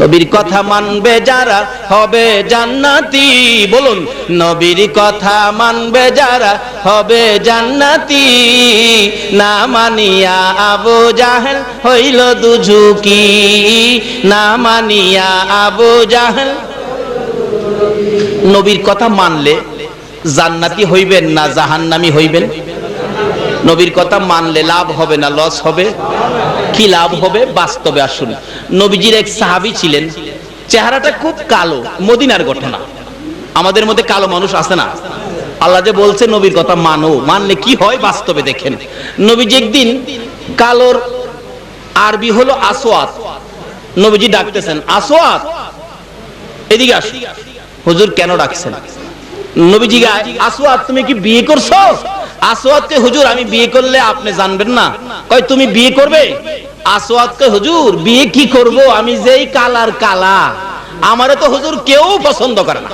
নবীর কথা মানবে যারা হবে জান্নাতি, বলুন নবীর কথা মানবে যারা হবে জান্নাতি, না মানিয়া আবু জাহেল হইল দুঝুকি, না মানিয়া আবু জাহেল। নবীর কথা মানলে জান্নাতি হইবেন না জাহান্নামী হইবেন? নবীর কথা মানলে লাভ হবে না লস হবে? কি লাভ হবে? বাস্তবে আসুন। নবীজির এক সাহাবী ছিলেন, চেহারাটা খুব কালো, মদিনার ঘটনা। আমাদের মধ্যে কালো মানুষ আছে না? আল্লাহ যে বলছে নবীর কথা মানো, মানলে কি হয় বাস্তবে দেখেন। নবীজি একদিন, কালোর আরবি হলো আসওয়াদ, নবীজি ডাকতেছেন আসওয়াদ এদিকে আসো। হুজুর কেন ডাকছেন? নবীজি গায়, আসওয়াদ তুমি কি বিয়ে করছো? আসওয়াদকে, হুজুর আমি বিয়ে করলে আপনি জানবেন না। কয় তুমি বিয়ে করবে? আসওয়াদকে, হুজুর বিয়ে কি করব, আমি যেই কালার কালা, আমারে তো হুজুর কেউ পছন্দ করে না।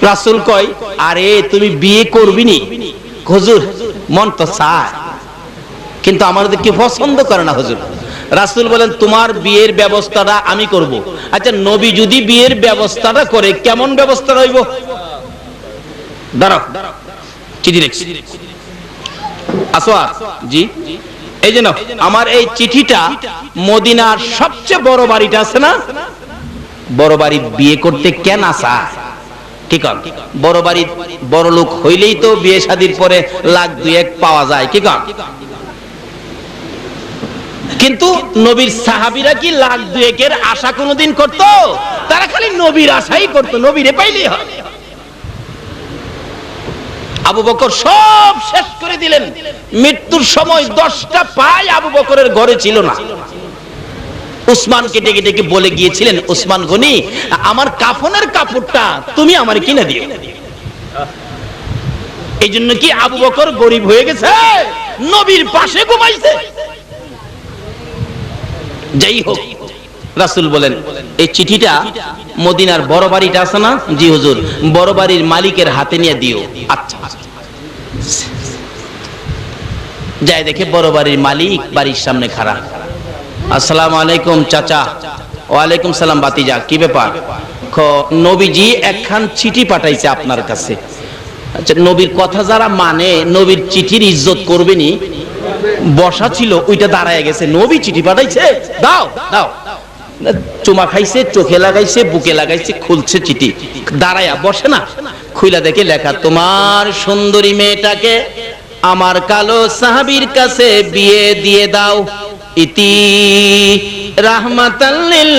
রাসূল কয়, আরে তুমি বিয়ে করবি নি? হুজুর মন তো চায়, কিন্তু আমাদের কেউ পছন্দ করে না হুজুর। রাসূল বলেন, তোমার বিয়ের ব্যবস্থাটা আমি করব। আচ্ছা নবী যদি বিয়ের ব্যবস্থাটা করে, কেমন ব্যবস্থা রইব? দাঁড়াও, চিঠি লিখছি। আসওয়াদ জি, এই যে নাও, আমার এই চিঠিটা মদিনার সবচেয়ে বড় বাড়িটা আছে না, বড় বাড়ি বিয়ে করতে কেন আসা? ঠিক আছে, বড় বাড়ি বড় লোক হইলেই তো বিয়ে শাদীর পরে লাখ দুয়েক পাওয়া যায়, কি কন? কিন্তু নবীর সাহাবীরা কি লাখ দুয়েকের আশা কোনোদিন করতো? তারা খালি নবীর আশাই করতো, নবীরে পাইলেই হয়। আবু বকর সব শেষ করে দিলেন। মৃত্যুর সময় 10টা পায় আবু বকরের ঘরে ছিল না। উসমানকে ডেকে ডেকে বলে গিয়েছিলেন, উসমান গনি আমার কাফনের কাপড়টা তুমি আমার কিনে দিও। এই জন্য কি আবু বকর গরিব হয়ে গেছে? নবীর পাশে ঘুমাইছে। যাই হোক, রাসূল বলেন এই চিঠিটা মদিনার বড় বাড়িটা আছে না, জি হুজুর, বড় বাড়ির মালিকের হাতে নিয়ে দিও। আচ্ছা, যাই দেখে বড় বাড়ির মালিক বাড়ির সামনে খাড়া। আসসালামু আলাইকুম চাচা। ওয়ালাইকুম সালাম বাতিজা, কি ব্যাপার? নবীজি একখান চিঠি পাঠাইছে আপনার কাছে। আচ্ছা নবীর কথা যারা মানে নবীর চিঠির ইজ্জত করবেনি। বসা ছিল ওইটা দাঁড়ায় গেছে, নবী চিঠি পাঠাইছে, দাও দাও। চুমা খাইছে, চোখে লাগাইছে, বুকে লাগাইছে, খুলছে চিঠি, দাঁড়ায়া বসে না, খুইলা দেখে লেখা, তোমার সুন্দরী মেয়েটাকে আমার কালো সাহাবীর কাছে বিয়ে দিয়ে দাও, ইতি রাহমাতাল লিল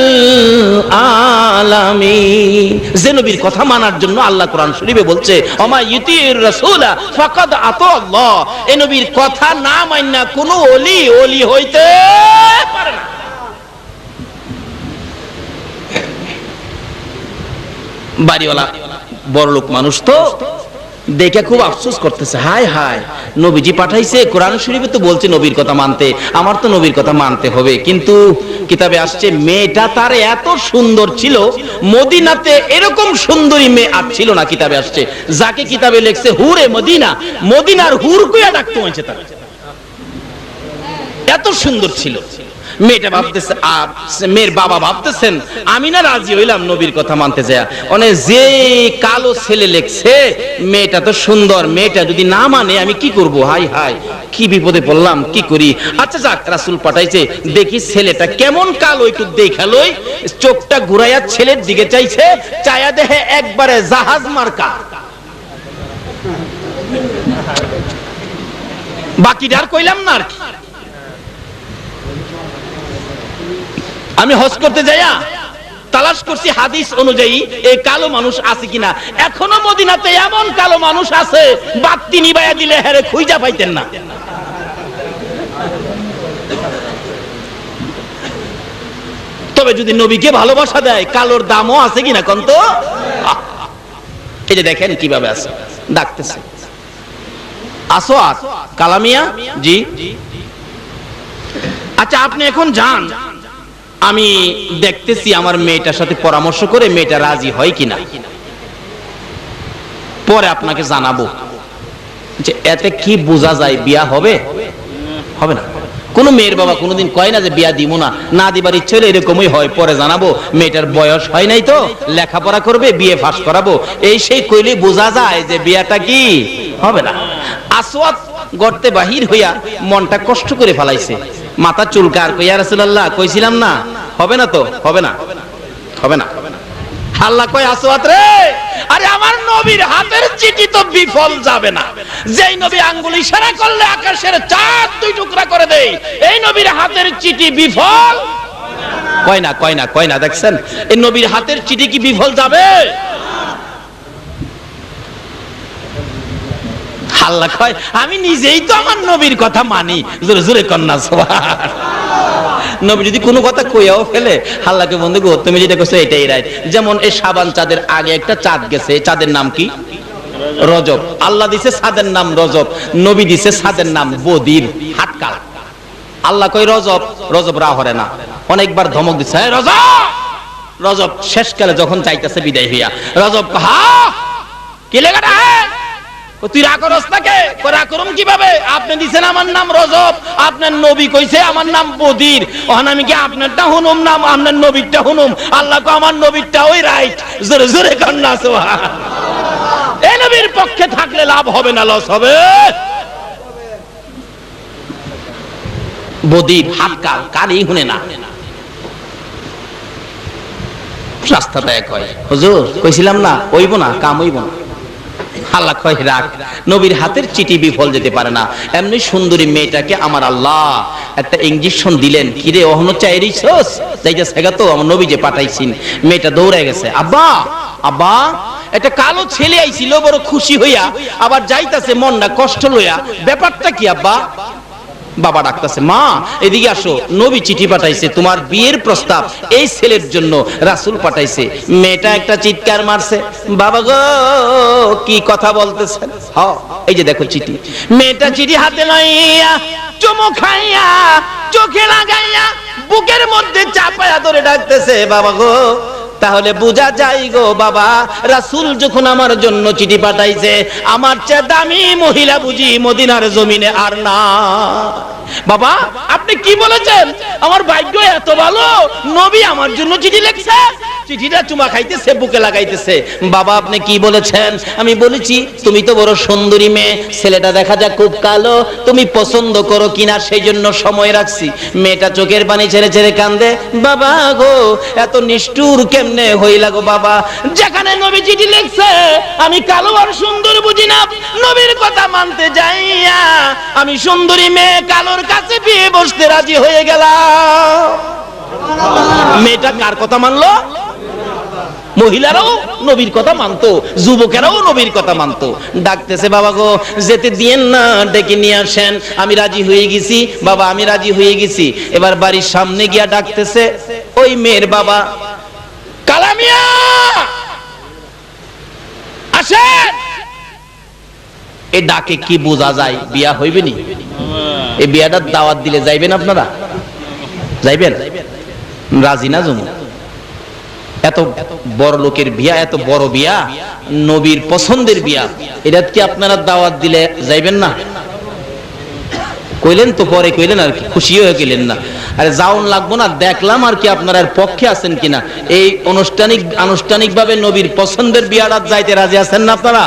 আলামিন। যে নবীর কথা মানার জন্য আল্লাহ কোরআন শরীফে বলছে, ওমা ইউতির রাসূলা ফাকাদ আতাল্লাহ। এই নবীর কথা না মাইনা কোনো ওলি ওলি হইতে পারে না। বাড়িওয়ালা বড়লোক মানুষ তো দেখে খুব আফসোস করতেছে, হায় হায় নবীজি পাঠাইছে, কোরআন শরীফে তো বলছে নবীর কথা মানতে, আমার তো নবীর কথা মানতে হবে। কিন্তু কিতাবে আসছে মেয়েটা তার এত সুন্দর ছিল, মদিনাতে এরকম সুন্দরী মেয়ে আর ছিল না। কিতাবে আসছে, যাকে কিতাবে লেখছে হুরে মদিনা, মদিনার হুর কইয়া ডাকতে হয়েছে তার, এত সুন্দর ছিল মেয়েটা। ভাবতেছে, আর মেয়ের বাবা ভাবতেছেন আমি না রাজি হইলাম নবীর কথা মানতে যায়, মানে যে কালো ছেলে লেখছে মেয়েটা তো সুন্দর, মেয়েটা যদি না মানে আমি কি করব, হাই হাই কি বিপদে পড়লাম, কি করি। আচ্ছা যাক, রাসূল পাঠাইছে, দেখি ছেলেটা কেমন কালো, একটু দেখালই। চোখটা ঘুরাইয়া ছেলের দিকে চাইছে, চায়া দেখে একবারে জাহাজ মার্কা। বাকিটা আর কইলাম না। আর কি, আমি হজ করতে যাইয়া তালাশ করছি হাদিস অনুযায়ী এই কালো মানুষ আছে কিনা। এখনো মদিনাতে এমন কালো মানুষ আছে, বাতি নিবাইয়া দিলে হেরে খুঁজা পাইতেন না। তবে যদি নবীকে ভালোবাসা দেয়, কালোর দামও আছে কিনা কোন তো। এই যে দেখেন কিভাবে আছে, ডাকতেছে, আসওয়াদ কালামিয়া জি। আচ্ছা আপনি এখন যান, আমি দেখতেছি আমার মেয়েটার সাথে পরামর্শ করে মেয়েটা রাজি হয় কিনা, পরে আপনাকে জানাবো। যে এতে কি বোঝা যায় বিয়া হবে হবে না? কোন মেয়ের বাবা কোনোদিন কয় না যে বিয়া দিব না, না দিবার ইচ্ছে হলে এরকমই হয়, পরে জানাবো মেয়েটার বয়স হয় নাই তো, লেখাপড়া করবে, বিয়ে পাস করাবো, এই সেই কইলে বোঝা যায় যে বিয়াটা কি হবে না। আসওয়াদ গর্তে বাহির হইয়া মনটা কষ্ট করে ফেলাইছে, মাথা চুলকার, কইয়া রাসূলুল্লাহ কইছিলাম না হবে না, তো হবে না, হবে না। আল্লাহ কয় আসওয়াদ রে, আরে আমার নবীর হাতের চিঠি তো বিফল যাবে না। যেই নবী আঙ্গুল ইশারা করলে আকাশের চাঁদ দুই টুকরা করে দেয়, এই নবীর হাতের চিঠি বিফল কয় না, কয় না, কয় না। দেখছেন এই নবীর হাতের চিঠি কি বিফল যাবে? আল্লাহ কয় আমি নিজেই তো আমার নবীর কথা মানি, জোরে জোরে কন্যা সুবহান। নবী যদি কোনো কথা কইয়াও ফেলে, আল্লাহকে বন্ধু গো তুমি যেটা কইছো এটাই রাইট। যেমন এই শাবান চাঁদের আগে একটা চাঁদ গেছে, চাঁদের নাম কি? রজব। আল্লাহ দিছে চাঁদের নাম রজব, নবী দিছে চাঁদের নাম বদির, হাতকাল। আল্লাহ কই রজব, রজব রা হরে না, অনেকবার ধমক দিছে রজব, রজব শেষকালে যখন চাইতেছে বিদায় হইয়া, রজব হা কি লেখাটা তুই রাগ করস নাকি? রাগ করুম কিভাবে? আপনি দিছেন আমার নাম রজব, আপনার নবী কইছে আমার নাম বদির, ওখানে আমি কি আপনারটা হুনুম নাম আপনার নবীরটা হুনুম? আল্লাহ কো আমার নবীরটা ওই রাইট, জোরে জোরে কন্যা সুবহান। এই নবীর পক্ষে থাকলে লাভ হবে না লস হবে? বদির হাতকাল, কানই শুনে না, রাস্তাটা এক হয়। হুজুর কইছিলাম না হইব না, কাম হইব না। আল্লাহ কয় রাখ, নবীর হাতের চিঠি বিফল যেতে পারে না। এমনি সুন্দরী মেয়েটাকে আমার আল্লাহ একটা ইঞ্জেকশন দিলেন, কিরে ওহনো চাইরিছস যাইতে সেগা তো আমার নবী যে পাঠাইছিন। মেয়েটা দৌড়ায় গেছে, আব্বা আব্বা একটা কালো ছেলে আইছিল বড় খুশি হইয়া, আবার যাইতাছে মনটা কষ্ট লইয়া, ব্যাপারটা কি আব্বা? বাবা ডাকতেছে, মা এদিকে আসো, নবী চিঠি পাঠাইছে, তোমার বিয়ের প্রস্তাব এই ছেলের জন্য রাসূল পাঠাইছে। মেয়েটা একটা চিৎকার মারছে, বাবা গো কি কথা বলতেছেন? হ্যাঁ এই যে দেখো চিঠি। মেয়েটা চিঠি হাতে লইয়া চুমু খাইয়া চোখে লাগাইয়া বুকের মধ্যে চাপায়া ধরে ডাকতেছে, বাবা গো তাহলে বোঝা যায় গো বাবা, রাসূল যখন আমার জন্য চিঠি পাঠাইছে, আমার চেয়ে দামি মহিলা বুঝি মদিনার জমিনে আর না। বাবা আপনি কি বলেছেন? আমার ভাগ্য এত ভালো, নবী আমার জন্য চিঠি লিখছে। চিঠিটা চুমা খাইতেছে, বুকে লাগাইতেছে। বাবা আপনি কি বলেছেন? আমি বলেছি তুমি তো বড় সুন্দরী মেয়ে, ছেলেটা দেখা যায় খুব কালো, তুমি পছন্দ করো কিনা সেই জন্য সময় রাখছি। মেয়েটা চোখের পানি ছেড়ে ছেড়ে কান্দে, বাবা গো এত নিষ্ঠুর কেমনে হইলা গো বাবা? যেখানে নবী চিঠি লিখছে আমি কালো আর সুন্দর বুঝি না, নবীর কথা মানতে যাইয়া আমি সুন্দরী মেয়ে কালোর কাছে বিয়ে বসতে রাজি হয়ে গেলাম। মেয়েটা কার কথা মানলো? মহিলারাও নবীর কথা মানতো, যুবকেরাও নবীর কথা মানতো। ডাকতেছে, বাবা গো যেতে দিয়েন না, ডেকে নিয়ে আসেন, আমি রাজি হয়ে গেছি বাবা, আমি রাজি হয়ে গেছি। এবার বাড়ির সামনে গিয়া ডাকতেছে ওই মেয়ের বাবা, কালামিয়া আসেন। এ ডাকে কি বোঝা যায় বিয়া হইবে নি? এই বিয়াটার দাওয়াত দিলে যাইবেন আপনারা? যাইবেন? রাজি না জমু? এত বড় লোকের বিয়া, এত বড় বিয়া, নবীর পছন্দের বিয়া, এটা কি আপনারা দাওয়াত দিলে যাইবেন না? কইলেন তো পরে কইলেন আর কি, খুশি হয়ে গেলেন না। আরে যাওন লাগবো না, দেখলাম আর কি আপনারা এর পক্ষে আছেন কিনা। এই আনুষ্ঠানিকভাবে নবীর পছন্দের বিয়াটা যাইতে রাজি আছেন না আপনারা?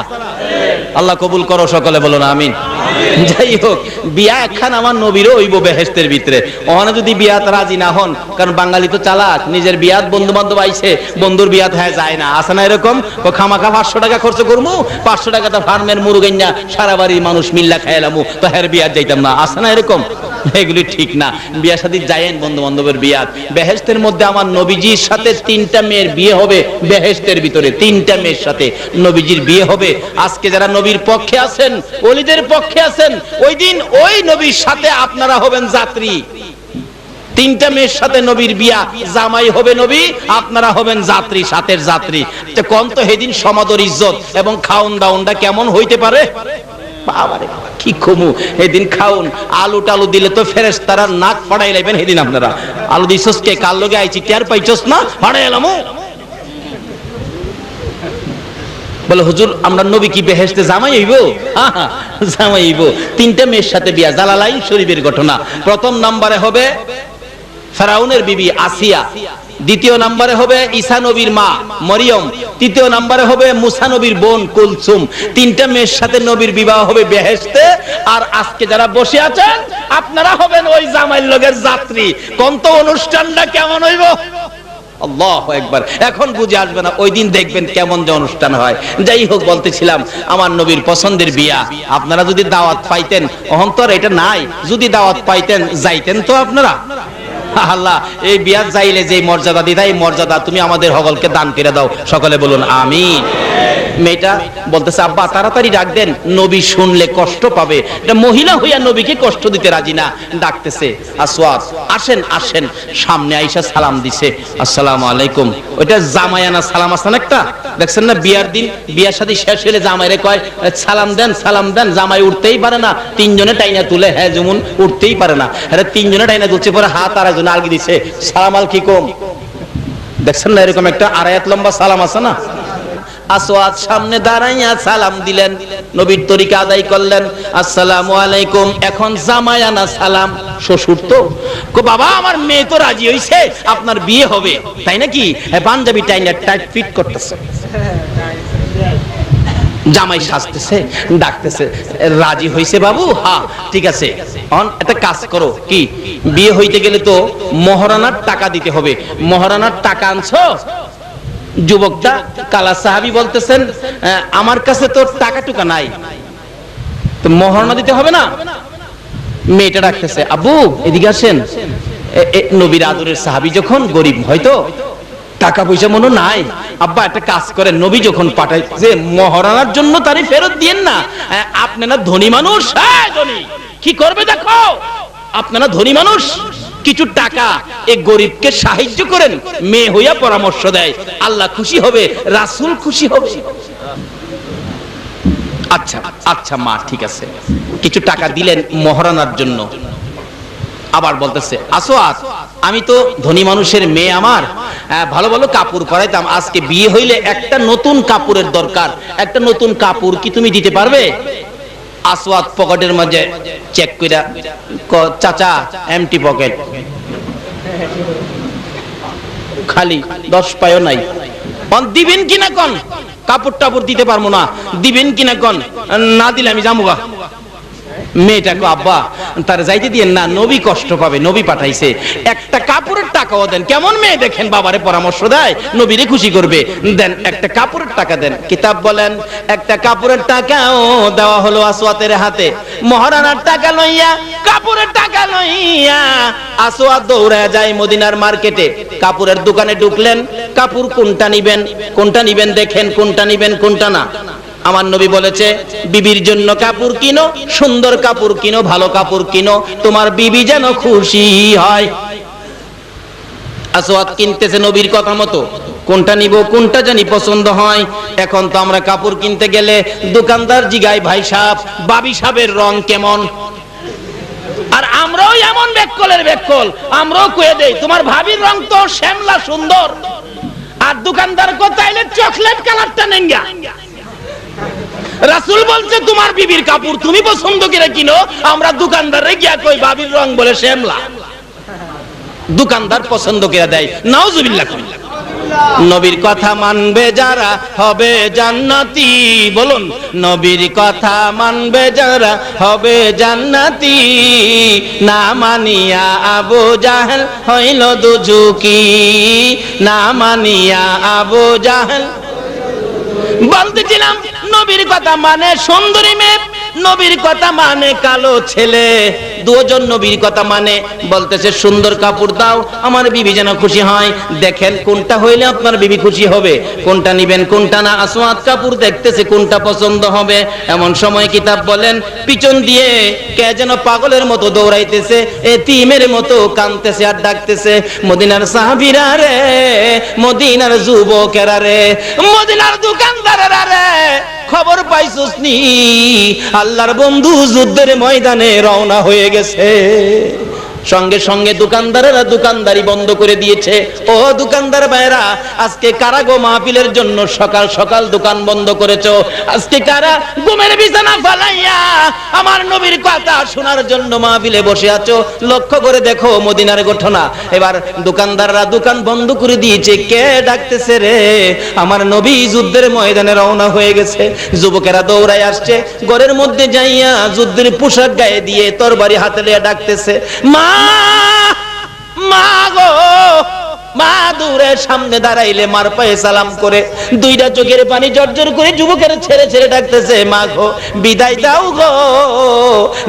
আল্লাহ কবুল করো, সকলে বলো না আমিন। যাই হোক, বিয়া একখান আমার নবীরও হইব বেহেশতের ভিতরে। ওখানে যদি বিয়াত রাজি না হন, কারণ বাঙালি তো চালাক, নিজের বিয়াত বন্ধু বান্ধব আইছে, বন্ধুর বিয়াত হ্যাঁ যায় না, আসে না এরকম? ও খামাখা 500 টাকা খরচ করবো, 500 টাকাটা ফার্মের মুরুগাইনা সারা বাড়ির মানুষ মিল্লা খাইলামু, তো হ্যাঁ বিয়াত যাইতাম না, আসে না এরকম? এগুলি ঠিক না। বিয়া শাদী যায়েন বন্ধু বান্ধবের বিয়াত। বেহেশতের মধ্যে আমার নবীজির সাথে 3টা মেয়ের বিয়ে হবে, বেহেশতের ভিতরে 3টা মেয়ের সাথে নবীজির বিয়ে হবে। আজকে যারা নবীর পক্ষে আছেন, ওলিদের পক্ষে আছেন, ওই দিন ওই নবীর সাথে আপনারা হবেন যাত্রী। 3টা মেয়ের সাথে নবীর বিয়া, জামাই হবে নবী, আপনারা হবেন যাত্রী, সাথের যাত্রী। তো কোন তো সেদিন সমাদর ইজ্জত এবং খাউন দাউনটা কেমন হইতে পারে? বাবারে কি কমু এদিন খাউন, আলু টালু দিলে তো ফেরেশতারা নাক ফাড়াই লাইবেন। সেদিন আপনারা আলু দিছস কে, কার লগে আইছি টের পাইছস না, ফাড়াই এলাম। বলে হুজুর আমরা নবী কি বেহেশতে জামাই হইব? জামাই হইব। 3টা মেয়ের সাথে বিয়া, জালালাইন শরীফের ঘটনা। প্রথম নম্বরে হবে ফেরাউনের বিবি আসিয়া, দ্বিতীয় নম্বরে হবে ঈসা নবীর মা মরিয়ম, তৃতীয় নম্বরে হবে মুসা নবীর বোন কুলসুম। 3টা মেয়ের সাথে নবীর বিবাহ হবে বেহেশতে। আর আজকে যারা বসে আছেন আপনারা হবেন ওই জামাইয়ের লগের যাত্রী। কোন তো অনুষ্ঠানটা কেমন হইব? আল্লাহু আকবার। এখন বুঝে আসবে না, ওই দিন দেখবেন কেমন যে অনুষ্ঠান হয়। যাই হোক, বলতেছিলাম আমার নবীর পছন্দের বিয়া। আপনারা যদি দাওয়াত পাইতেন, অহন্তর এটা নাই, যদি দাওয়াত পাইতেন যাইতেন তো আপনারা? আল্লাহ এই বিয়া যাইলে যে মর্যাদা দিতা, এই মর্যাদা তুমি আমাদের সকলকে দান করে দাও। সকলে বলুন আমিন। মেয়েটা বলতেছে আব্বা তাড়াতাড়ি ডাক দেন, নবী শুনলে কষ্ট পাবে। এটা মহিলা হইয়া নবীকে কষ্ট দিতে রাজি না। ডাকতেছে আসওয়াদ আসেন আসেন। সামনে আইসা সালাম দিছে, আসসালামু আলাইকুম। ওইটা জামায়ানা সালাম আছেন একটা, দেখছেন না? বিয়ার দিন বিয়ার সাথে শেষ হলে জামাইরে কয় সালাম দেন সালাম দেন। জামাই উঠতেই পারে না, 3জনে টাইনা তুলে, হ্যাঁ যেমন উঠতেই পারে না। আরে 3জনে টাইনা তুলছে, পরে হাত আর একজন আলগি দিছে, সালাম আলাইকুম। দেখছেন না এরকম একটা আড়াইয়াত লম্বা সালাম আছে না? আসওয়াদ সামনে দাঁড়াইয়া সালাম দিলেন, নবীর তরিকা আদায় করলেন, আসসালামু আলাইকুম। এখন জামায়ানা সালাম। শ্বশুর তো কো বাবা আমার মেয়ে তো রাজি হইছে, আপনার বিয়ে হবে তাই নাকি? পাঞ্জাবি টাইনা টাইট ফিট করতেছে, জামাই সাজতেছে, ডাকতেছে, রাজি হইছে বাবু? হ্যাঁ ঠিক আছে। একটা কাজ করো, কি বিয়ে হইতে গেলে তো মহারানার টাকা দিতে হবে। মহারানার টাকা আনছো? যুবকটা কালা সাহাবী বলতেছেন আমার কাছে তো টাকা টুকা নাই, তো মহারণা দিতে হবে না? মেয়েটা ডাকতেছে আব্বু এদিকে আসেন। নবীর আদরের সাহাবী যখন গরিব, হয়তো টাকা পয়সা মনে নাই। আব্বা একটা কাজ করেন, নবী যখন পাঠাইছে মহারণার জন্য তারই ফেরত দিয়েন না। আপনারা ধনী মানুষ, হ্যাঁ ধনী, কি করবে দেখো, আপনারা ধনী মানুষ, কিছু টাকা এই গরিবকে সাহায্য করেন। মেয়ে হইয়া পরামর্শ দেয়, আল্লাহ খুশি হবে, রাসূল খুশি হবে। আচ্ছা আচ্ছা মা ঠিক আছে। কিছু টাকা দিলেন মহারানার জন্য। আবার বলতেছে আসওয়াদ আমি তো ধনী মানুষের মেয়ে, আমার ভালো ভালো কাপড় পরাইতাম, আজকে বিয়ে হইলে একটা নতুন কাপড়ের দরকার, একটা নতুন কাপড় কি তুমি দিতে পারবে? আসওয়াদ পকেটের মাঝে চেক কইরা চাচা এমটি পকেট, খালি 10 পায়ও নাই। দিবেন কিনা কোন? কাপড় টাপড় দিতে পারবো না, দিবেন কিনা কোন? না দিলে আমি যামুগা। মেয়েটাকে আব্বা তার যাইতে দিয়েন না, নবী কষ্ট পাবে, নবী পাঠাইছে, একটা কাপড়ের টাকাও দেন। কেমন মেয়ে দেখেন, বাবারে পরামর্শ দেয়, নবীরে খুশি করবে, দেন একটা কাপড়ের টাকা দেন। কিতাব বলেন একটা কাপড়ের টাকাও দেওয়া হলো আসওয়াদের হাতে। মহারানার টাকা লইয়া, কাপড়ের টাকা লইয়া আসওয়াদ দৌড়ায় যায় মদিনার মার্কেটে। কাপড়ের দোকানে ঢুকলেন, কাপড় কোনটা নিবেন, কোনটা নিবেন দেখেন, কোনটা নিবেন কোনটা না। আমার নবী বলেছে বিবির জন্য কাপড় কিনো, সুন্দর কাপড় কিনো, ভালো কাপড় কিনো, তোমার বিবি যেন খুশি হয়। আসওয়াদ কিনতেছে নবীর কথা মতো, কোনটা নিব কোনটা জানি পছন্দ হয়। এখন তো আমরা কাপড় কিনতে গেলে দোকানদার জিগায় ভাই সাহেব বাবি সাহেবের রং কেমন, আর আমরাও এমন বেককলের বেককল, আমরাও কয়ে দেই তোমার ভাবির রং তো শ্যামলা সুন্দর, আর দোকানদার কোথাইলে চকলেট কালারটা নেঙ্গা। রাসূল বলছে তোমার বিবির কাপড় তুমি পছন্দ করে কিনো, আমরা দোকানদারে গিয়া কই বাবির রং বলে শ্যামলা। দোকানদার পছন্দ করে দেয়, নাউজুবিল্লাহ। নবীর কথা মানবে যারা হবে জান্নাতি, বলুন নবীর কথা মানবে যারা হবে জান্নাতি। না মানিয়া আবু জাহেল হইল দুজুকি, না মানিয়া আবু জাহেল। বলতেছিলাম নবীর কথা মানে সুন্দরী মেয়ে, নবীর কথা মানে কালো ছেলে, দুজন নবীর কথা মানে। বলতেছে সুন্দর কাপড় দাও, আমার বিবি যেন খুশি হয়। দেখেন কোনটা হইলে আপনার বিবি খুশি হবে, কোনটা নিবেন কোনটা না। আসওয়াদ কাপড় দেখতেছে কোনটা পছন্দ হবে। এমন সময় কিতাব বলেন পিছন দিয়ে কে যেন পাগলের মতো দৌড়াইতেছে, এতিমের মতো কাঁদতেছে আর ডাকতেছে মদিনার সাহাবীরা রে, মদিনার যুবকেরা রে, মদিনার দোকানদারেরা রে, খবর পাইছস নি আল্লাহর বন্ধু যুদ্ধের ময়দানে রওনা হয়ে গেছে। সঙ্গে সঙ্গে দোকানদারেরা দোকানদারি বন্ধ করে দিয়েছে। ও দোকানদার ভাইরা, আজকে কারা গো মাহফিলের জন্য সকাল সকাল দোকান বন্ধ করেছো? আজকে কারা ঘুমের বিছানা ফালাইয়া আমার নবীর কথা শোনার জন্য মাহফিলে বসে আছো? লক্ষ্য করে দেখো মদিনার ঘটনা। এবার দোকানদাররা দোকান বন্ধ করে দিয়েছে। কে ডাকতেছে রে? আমার নবী যুদ্ধের ময়দানে রওনা হয়ে গেছে। যুবকেরা দৌড়ায় আসছে, ঘরের মধ্যে যাইয়া যুদ্ধের পোশাক গায়ে দিয়ে তরবারি হাতে নিয়ে ডাকতেছে, মা মা গো মা। দূরে সামনে দাঁড়াইলে মার পায়ে সালাম করে দুইটা চোখের পানি জর্জর করে যুবকের ছেড়ে ছেড়ে ডাকতেছে, মা গো বিদায় দাও গো,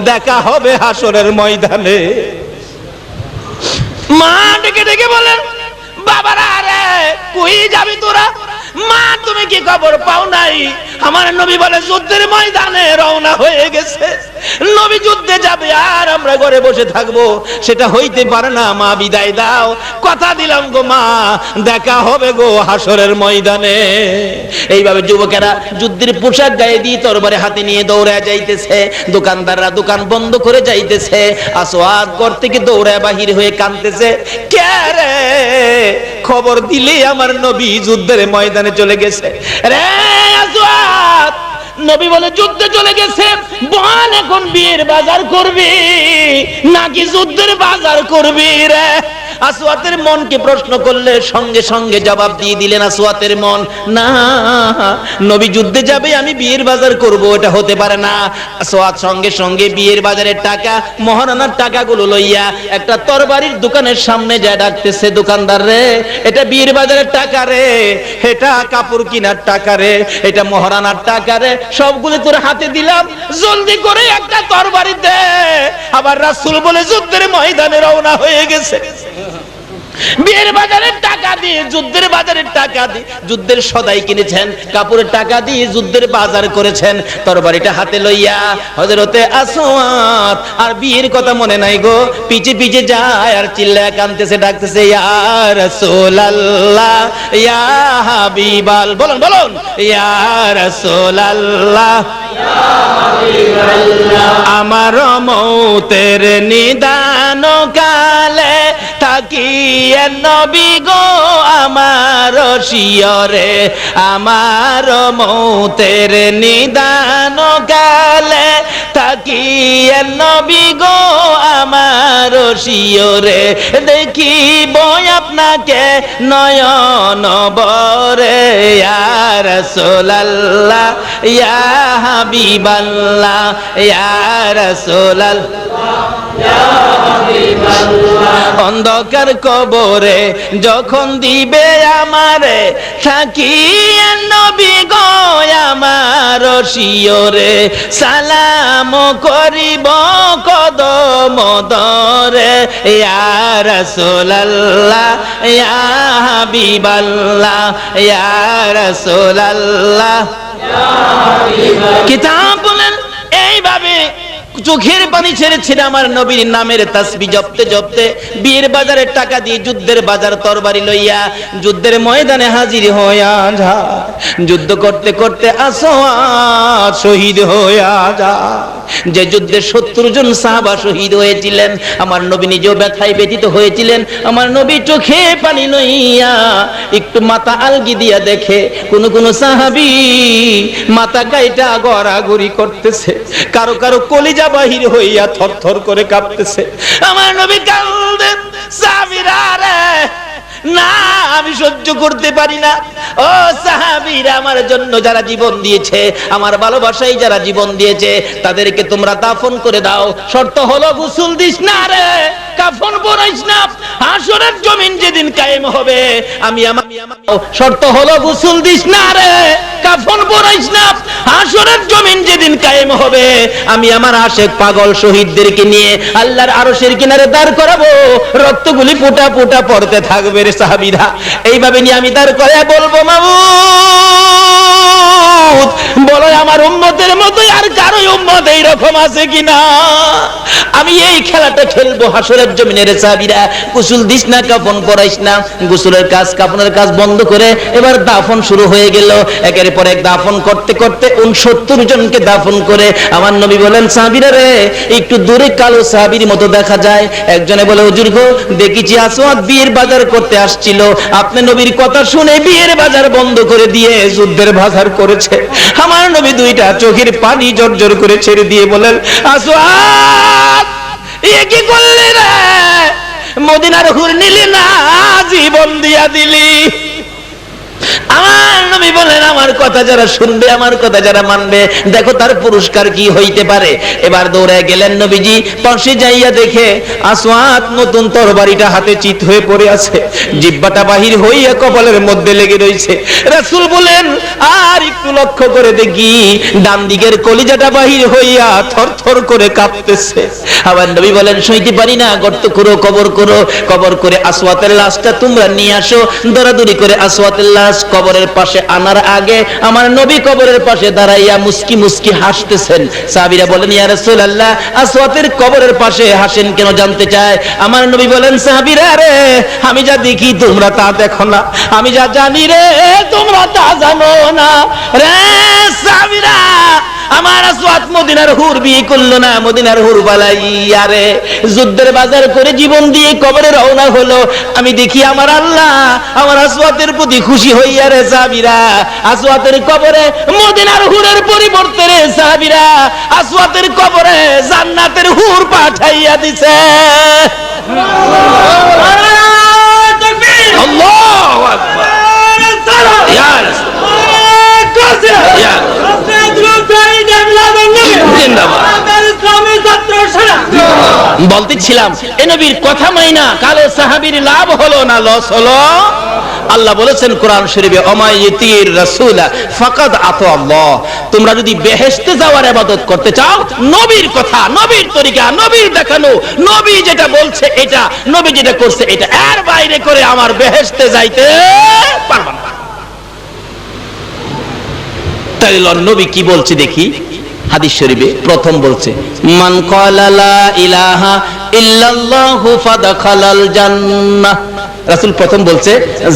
দেখা হবে হাসরের ময়দানে। মা ডেকে ডেকে বলেন, বাবারা রে কই যাবি তোরা? মা তুমি কি খবর পাও নাই? আমার নবী বলে যুদ্ধের ময়দানে রওনা হয়ে গেছে। নবী যুদ্ধে যাবে আর আমরা ঘরে বসে থাকবো, সেটা হইতে পারে না। মা বিদায় দাও, কথা দিলাম গো মা, দেখা হবে গো হাসরের ময়দানে। এইভাবে যুবকেরা যুদ্ধের পোশাক গায়ে দিয়ে তরবারি হাতে নিয়ে দৌড়ায় যাইতেছে। দোকানদাররা দোকান বন্ধ করে যাইতেছে। আসওয়াদ ঘর থেকে দৌড়ায় বাহির হয়ে কাঁদতেছে, কে রে? খবর দিলে আমার নবী যুদ্ধের ময়দানে চলে গেছে রে আসওয়াদ। নবী বলে যুদ্ধে চলে গেছে। বল এখন বিয়ের বাজার করবি নাকি যুদ্ধের বাজার করবি রে? আসওয়াতের মনকে প্রশ্ন করলে সঙ্গে সঙ্গে জবাব দিয়ে দিলেন আসওয়াতের মন, না নবী যুদ্ধে যাবে, আমি বিয়ের বাজার করব, এটা হতে পারে না। আসওয়াত সঙ্গে সঙ্গে বিয়ের বাজারের টাকা, মহারানার টাকাগুলো লইয়া একটা তরবারির দোকানের সামনে যায় ডাকতেছে, দোকানদার রে এটা বিয়ের বাজারের টাকা রে, এটা কাপড় কেনার টাকা রে, এটা মহারানার টাকা রে, সবগুলো তোর হাতে দিলাম, জলদি করে একটা তরবারি দে। আবার রাসূল বলে যুদ্ধের ময়দানে রওনা হয়ে গেছে। বিয়ের বাজারের টাকা দিয়ে যুদ্ধের বাজারের টাকা দিয়ে যুদ্ধের সদাই কিনেছেন, কাপড়ের টাকা দিয়ে যুদ্ধের বাজার করেছেন। তরবারিটা হাতে লইয়া হযরতে আসওয়াদ আর বিয়ের কথা মনে নাই গো, পিছে পিছে যায় আর চিল্লায় কাঁদতেছে, ডাকতেছে, ইয়া রাসূলুল্লাহ ইয়া হাবিবাল, বলুন বলুন, ইয়া রাসূলুল্লাহ আমার মৌতের নিদান কালে থাকিয়ে নবী গো আমার শিয়রে, আমার মৌতের নিদান কালে থাকিয়ে নবী গো আমার শিয়রে, দেখিব আপনাকে নয়ন বরে, ইয়া রাসূলুল্লাহ ইয়া হাবিবাল্লাহ ইয়া রাসূলুল্লাহ ইয়া হাবিবাল্লাহ। অন্ধকার কবরে যখন দিবে আমারে থাকিয়ে নবী গো আমার শিয়রে, সালাম করিব কদম ধরে, ইয়া রাসূলুল্লাহ ইয়া হাবিবাল্লাহ ইয়া রাসূলুল্লাহ। কিতাব বলেন এইভাবে চোখের পানি ছেড়ে ছেড়ে আমার নবীর নামের তাসবিহ জপতে জপতে বিয়ের বাজারের টাকা দিয়ে যুদ্ধের বাজার তরবারি লইয়া যুদ্ধের ময়দানে হাজির হইয়া যায়। যুদ্ধ করতে করতে আসওয়াদ শহীদ হইয়া যায়। যে যুদ্ধে ৭০ জন সাহাবা শহীদ হয়েছিলেন, আমার নবী নিজেও ব্যথায় ব্যথিত হয়েছিলেন। আমার নবী চোখে পানি লইয়া একটু মাথা আলগি দিয়া দেখে কোন কোন সাহাবী মাথা কাইটা গড়াগড়ি করতেছে, কারো কারো কলিজা বাহির হইয়া থরথর করে কাঁপতেছে। আমার নবী কাঁদেন, সাহাবীরা রে না আমি সহ্য করতে পারি না। ও সাহাবীরা, আমার জন্য যারা জীবন দিয়েছে, আমার ভালোবাসায় যারা জীবন দিয়েছে, তাদেরকে তোমরা দাফন করে দাও। শর্ত হলো গোসল দিস না রে, কাফন পরাইস না। হাসরের জমিন যেদিন কায়েম হবে আমি আমার শর্ত হলো গোসল দিস না রে, কাফন পরাইস না। হাসরের জমিন যেদিন কায়েম হবে আমি আমার আশেক পাগল শহীদদেরকে নিয়ে আল্লাহর আরশের কিনারে দাঁড় করাবো, রক্তগুলি ফোঁটা ফোঁটা পড়তে থাকবে রে সাহাবীরা। এইভাবে নিয়ে আমি দাঁড় করে বলবো, মাবুদ উম্মত, বলো আমার উম্মতের মতোই আর কারো উম্মত এইরকম আছে কিনা? আমি এই খেলাটা খেলবো হাসরের জমিনে। রে সাহাবীরা, গোসল দিস না, কাফন পরাইস না। গোসলের কাজ, কাফনের কাজ বন্ধ করে এবার দাফন শুরু হয়ে গেল। একের পর এক দাফন করতে করতে 69 জনকে দাফন করে আমার নবী বলেন, সাহাবীরা রে, একটু দূরে কালো সাহাবীর মতো দেখা যায়। একজনে বলে, হুজুর গো, দেখেছি আসওয়াদ বিয়ের বাজার করতে আসছিল, আপনি নবীর কথা শুনে বিয়ের বাজার বন্ধ করে দিয়ে যুদ্ধের বাজার করেছে। আমার নবী দুইটা চোখের পানি জর্জর করে ছেড়ে দিয়ে বলেন, আসওয়াদ, এ কি করলি রে? মদিনার হুর নিলি না, জীবন দিয়া দিলি। আমার নবী বলেন, আমার কথা যারা শুনবে, আমার কথা যারা মানবে, দেখো তার পুরস্কার কি হইতে পারে। এবার দৌড়ে গেলেন নবীজি, পাশে যাইয়া দেখে আসওয়াদ নতুন তরবারিটা হাতে চিত হয়ে পড়ে আছে, জিহ্বাটা বাহির হইয়া কপালের মধ্যে লেগে রয়েছে। রাসূল বলেন, আর একটু লক্ষ্য করে দেখি, ডান দিকের কলিজাটা বাহির হইয়া থরথর করে কাঁপতেছে। আবার নবী বলেন, সইতে পারি না, গর্ত করো, কবর করো, কবর করে আসওয়াতের লাশটা তোমরা নিয়ে আসো। দৌড়াদৌড়ি করে আসওয়াতের লাশ কবরের পাশে আনার আগে আমার নবী কবরের পাশে দাঁড়াইয়া মুস্কি মুস্কি হাসতেছেন। সাহাবীরা বলেন, ইয়া রাসূলুল্লাহ, আসওয়াতের কবরের পাশে হাসেন কেন জানতে চায়। আমার নবী বলেন, সাহাবীরা রে, আমি যা দেখি তোমরা তা দেখো না, আমি যা জানি রে তোমরা তা জানো না। রে সাহাবীরা, আমার আসওয়াদ মদিনার হুর বিয়ে করলো না, মদিনার হুর বালাইয়া রে যুদ্ধের বাজার করে জীবন দিয়ে কবরে রওনা হলো। আমি দেখি আমার আল্লাহ আমার আসওয়াদের প্রতি খুশি হইয়া রে সাহাবীরা আসওয়াদের কবরে মদিনার হুরের পরিবর্তে রে সাহাবীরা আসওয়াদের কবরে জান্নাতের হুর পাঠাইয়া দিছে। আল্লাহু আকবার। ইয়া বলতেছিলাম, এ নবীর কথা মাইনা কালো সাহাবীর লাভ হলো না লস হলো? আল্লাহ বলেছেন কোরআন শরীফে, ওমাইয়িতির রাসূলা ফাকাদ আতা আল্লাহ। তোমরা যদি বেহেশতে যাওয়ার ইবাদত করতে চাও, নবীর কথা, নবীর তরিকা, নবীর দেখানো, নবী যেটা বলছে এটা, নবী যেটা করছে এটা, এর বাইরে করে আমার বেহেশতে যাইতে পারবা না। তাইলে নবী কি বলছে দেখি হাদিস শরীফে। প্রথম বলছে, মান ক্বালা লা ইলাহা ইল্লাল্লাহু ফাদাখালাল জান্নাহ। রাসূল প্রথম বলছে,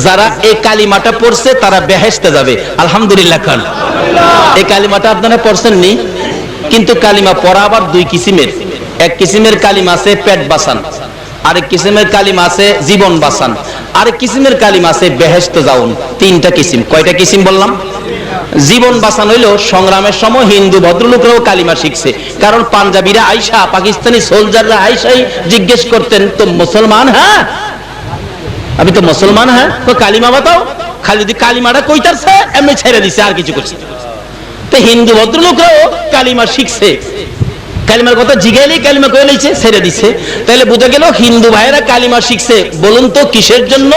যারা এই কালিমাটা পড়ছে তারা বেহেশতে যাবে। আলহামদুলিল্লাহ খান। এই কালিমাটা আপনারা পড়ছেন নি? কিন্তু কালিমা পড়া আবার দুই কিসিমের। এক কিসিমের কালিমা আছে পেট বাঁচান, আরেক কিসিমের কালিমা আছে জীবন বাঁচান, আরেক কিসিমের কালিমা আছে বেহেশতে যাউন। তিনটা কিসিম। কয়টা কিসিম বললাম? জীবন বাঁচান হইল সংগ্রামের সময় হিন্দু ভদ্রলোকরাও কালিমা শিখছে, কারণ পাঞ্জাবিরা আইসা, পাকিস্তানি সোলজাররা আইসাই জিজ্ঞেস করতেন, তো মুসলমান? হ্যাঁ, আমি তো মুসলমান। হ্যাঁ, তো কালিমা বাতাও। খালি যদি কালিমাটা কইতারছে এমনি ছেড়ে দিছে, আর কিছু করছে। তো হিন্দু ভদ্রলোকরাও কালিমা শিখছে, কালিমার কথা জিগাইলেই কালিমা কয়ে লইছে, ছেড়ে দিছে। তাহলে বোঝা গেল হিন্দু ভাইয়েরা কালিমা শিখছে, বলুন তো কিসের জন্য?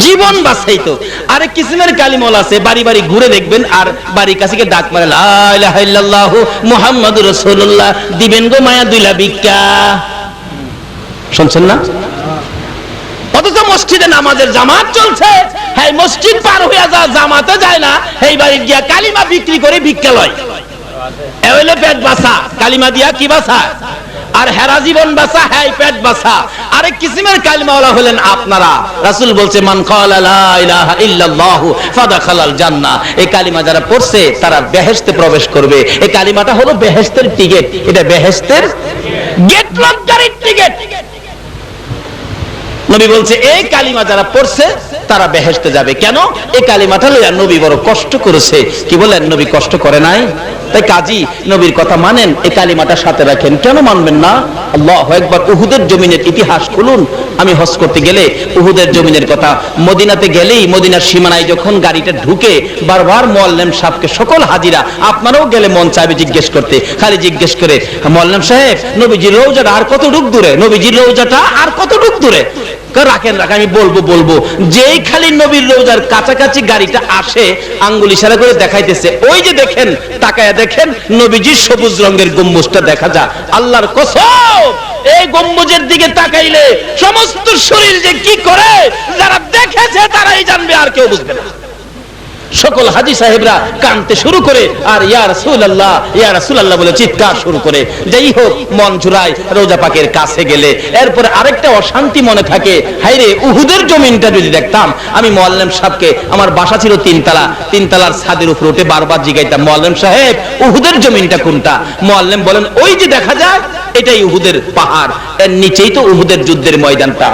জীবন বাঁচাইতো। আরেক কিসিমের কালিমল আছে, বাড়ি বাড়ি ঘুরে দেখবেন আর বাড়ির কাছে ডাক মারে, লা ইলাহা ইল্লাল্লাহু মুহাম্মাদুর রাসূলুল্লাহ, দিবেন গো মায়া দুইলা ভিক্ষা। শুনছেন না? অথচ মসজিদে নামাজের জামাত চলছে, হ্যাঁ মসজিদ পার হইয়া যা জামাতে যায় না, এই বাড়ি গিয়া কালিমা বিক্রি করে ভিক্ষা লয়। এ হইলে পেট বাঁচা, কালিমা দিয়া কি বাঁচা? আর হেরা জীবন বাঁচা, হ্যাঁ পেট বাঁচা। আরেক কিসিমের কালিমাওয়ালা হলেন আপনারা। রাসূল বলছে, মান ক্বালা লা ইলাহা ইল্লাল্লাহু ফাদাখালাল জান্নাহ। এই কালিমা যারা পড়ছে তারা বেহেশতে প্রবেশ করবে। এই কালিমাটা হলো বেহেশতের টিকেট, এটা বেহেশতের গেট লকারের টিকেট। নবী বলছে, এই কালিমা যারা পড়ছে তারা বেহেশতে যাবে। কেন? এই কালিমাটা লইয়া নবী বড় কষ্ট করেছে। কি বলেন, নবী কষ্ট করে নাই? তাই কাজী নবীর কথা মানেন, এই কালিমাটা সাথে রাখেন। কেন মানবেন না? আল্লাহু আকবার। উহুদের জমিনের ইতিহাস খুলুন। আমি হজ করতে গেলে উহুদের জমিনের কথা, মদিনাতে গেলেই মদিনার সীমানায় যখন গাড়িটা ঢুকে বারবার মুআল্লিম সাহেবকে, সকল হাজিরা, আপনারাও গেলে মন চাইবে জিজ্ঞেস করতে, খালি জিজ্ঞেস করে, মুআল্লিম সাহেব নবীজির রওজাটা আর কতটুক দূরে? নবীজির রওজাটা আর কতটুক দূরে? রাখেন রাখ, আমি বলবো। যেই খালি নবীর রওজার কাছাকাছি গাড়িটা আসে, আঙ্গুল ইশারা করে দেখাইতেছে, ওই যে দেখেন, তাকায়া দেখেন, নবীজির সবুজ রঙের গম্বুজটা দেখা যায়। আল্লাহর কসম, এই গম্বুজের দিকে তাকাইলে সমস্ত শরীর যে কি করে, যারা দেখেছে তারাই জানবে, আর কেউ বুঝবে না। সকল হাজী সাহেবরা কাঁদতে শুরু করে আর ইয়া রাসূলুল্লাহ ইয়া রাসূলুল্লাহ বলে চিৎকার শুরু করে। যাই হোক, মন জুড়ায় রোজা পাকের কাছে গেলে এরপরে আরেকটা অশান্তি মনে থাকে, হায়রে উহুদের জমিনটা যদি দেখতাম। আমি মুআল্লিম সাহেবকে, আমার বাসা ছিল তিনতলা, তিনতলার ছাদের উপরে উঠে বারবার জিজ্ঞাইতাম, মুআল্লিম সাহেব উহুদের জমিনটা কোনটা? মুআল্লিম বলেন, ওই যে দেখা যায় এটাই উহুদের পাহাড়, এর নিচেই তো উহুদের যুদ্ধের ময়দানটা।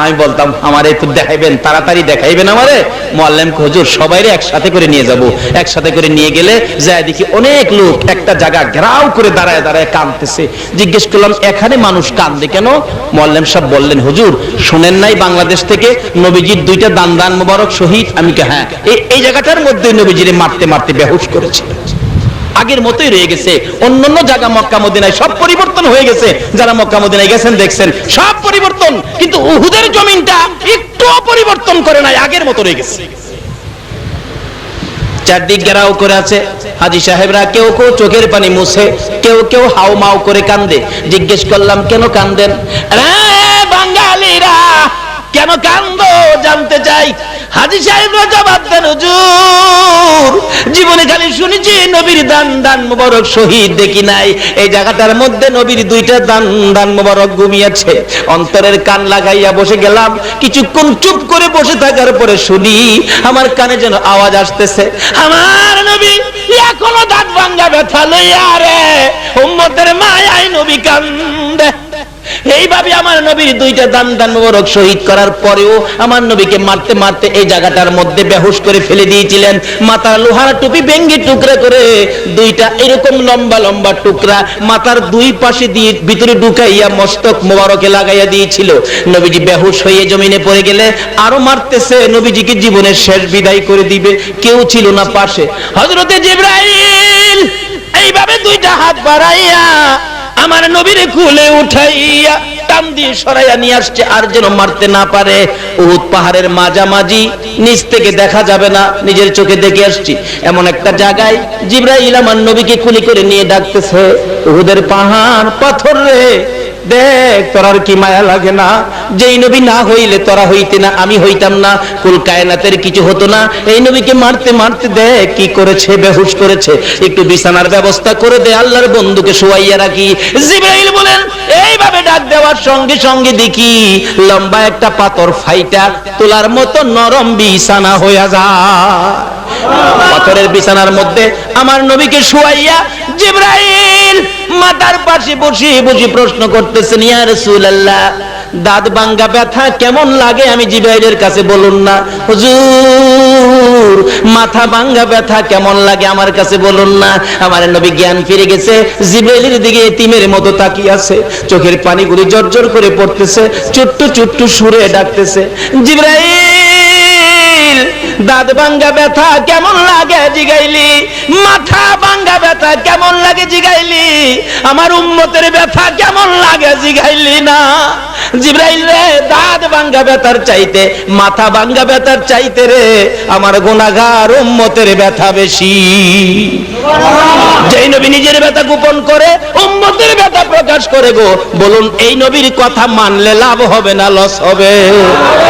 আমি বলতাম, আমারে একটু দেখাইবেন, তাড়াতাড়ি দেখাইবেন আমারে। মুআল্লিম হুজুর সবাইরে একসাথে করে নিয়ে যাব। একসাথে করে নিয়ে গেলে যায় দেখি অনেক লোক একটা জায়গা ঘেরাও করে দাঁড়ায় দাঁড়ায় কাঁদতেছে। জিজ্ঞেস করলাম, এখানে মানুষ কাঁদে কেন? মুআল্লিম সাহেব বললেন, হুজুর শুনেন নাই বাংলাদেশ থেকে নবীজির দুইটা দান মোবারক শহীদ? আমি কে, হ্যাঁ, এই জায়গাটার মধ্যে নবীজিরে মারতে মারতে বেহুশ করেছে। আগের মতোই রয়ে গেছে। অন্যান্য জায়গা মক্কা মদিনায় সব পরিবর্তন হয়ে গেছে, যারা মক্কা মদিনায় গেছেন দেখছেন সব পরিবর্তন, কিন্তু উহুদের জমিনটা একটুও পরিবর্তন করে নাই, আগের মতো রয়ে গেছে। চারদিক ঘেরাও করে আছে। হাজী সাহেবরা কেউ কেউ চোখের পানি মুছে, কেউ কেউ হাউ মাউ করে কান্দে। জিজ্ঞেস করলাম, কেন কান্দেন? বাঙালিরা কেন কান্দো জানতে চাই। হাজী সাহেবরা জবাব দেন, হুজুর জীবনে খালি শুনেছি নবীর দান মোবারক শহীদ, দেখি নাই এই জায়গাটার মধ্যে নবীর দুইটা দান মোবারক ঘুমিয়েছে। অন্তরের কান লাগাইয়া বসে গেলাম, কিছুক্ষণ চুপ করে বসে থাকার পরে শুনি আমার কানে যেন আওয়াজ আসতেছে, আমার নবী এখনো দাঁত ভাঙ্গা ব্যথা লইয়া রে, উম্মতের মায়ায় নবী কান্দে। এইভাবে আমার নবীর দুইটা দান মোবারক শহীদ করার পরেও আমার নবীকে মারতে মারতে এই জায়গাটার মধ্যে বেহুশ করে ফেলে দিয়েছিলেন। মাথার লোহার টুপি ভেঙ্গে টুকরা করে দুইটা এরকম লম্বা লম্বা টুকরা মাথার দুই পাশে দিয়ে ভিতরে ঢুকাইয়া মস্তক মোবারকে লাগাইয়া দিয়েছিল। নবীজি বেহুশ হয়ে জমিনে পড়ে গেলে আরো মারতেছে, নবীজিকে জীবনের শেষ বিদায় করে দিবে। কেউ ছিল না পাশে। হযরতে জিবরাইল এইভাবে দুইটা হাত বাড়াইয়া আমার নবীরে কুলে উঠাইয়া টান দিয়ে সরাইয়া নিয়ে আসছে, আর যেন মারতে না পারে। উহুদ পাহাড়ের মাঝামাঝি, নিচ থেকে দেখা যাবে না, নিজের চোখে দেখে আসছি এমন একটা জায়গায় জিবরাইল আমার নবীকে কুলি করে নিয়ে ডাকতেছে, উহুদের পাহাড় পাথর রে, দেখ তোরার কি মায়া লাগে না? যেই নবী না হইলে তোরা হইতে না, আমি হইতাম না, কুল কায়নাতের কিছু হতো না। এই নবীকে মারতে মারতে দেখ কি করেছে, বেহুশ করেছে, একটু বিছানার ব্যবস্থা করে দে, আল্লাহর বন্ধুকে শোয়াইয়া রাখি। জিবরাইল বলেন, এইভাবে ডাক দেওয়ার সঙ্গে সঙ্গে দেখি লম্বা একটা পাথর ফাইটা তোলার মতো নরম বিছানা হইয়া যায়। পাথরের বিছানার মধ্যে আমার নবীকে শোয়াইয়া জিবরাইল মাথার পাশে বসে বসে প্রশ্ন করতেছেন, ইয়া রাসূলুল্লাহ দাঁত ভাঙ্গা ব্যথা কেমন লাগে আমি জিবরাইলের কাছে বলুন না। হুজুর মাথা ভাঙ্গা ব্যথা কেমন লাগে আমার কাছে বলুন না। আমার নবী জ্ঞান ফিরে গেছে, জিবরাইলের দিকে এতিমের মতো তাকিয়ে আছে, চোখের পানিগুলি জর্জর করে পড়তেছে, ছোট্ট ছোট্ট সুরে ডাকতেছে, জিবরাইল দাঁত ভাঙ্গা ব্যথা কেমন লাগে জিগাইলি, মাথা ভাঙ্গা ব্যথা কেমন লাগে জিগাইলি, আমার উম্মতের ব্যথা কেমন লাগে জিগাইলি না। জিবরাইল রে, দাঁত ভাঙ্গা ব্যথার চাইতে মাথা ভাঙ্গা ব্যথার চাইতে রে আমার গুনাহগার উম্মতের ব্যথা বেশি। যেই নবী নিজের ব্যথা গোপন করে উম্মতের ব্যথা প্রকাশ করে গো, বলুন এই নবীর কথা মানলে লাভ হবে না লস হবে?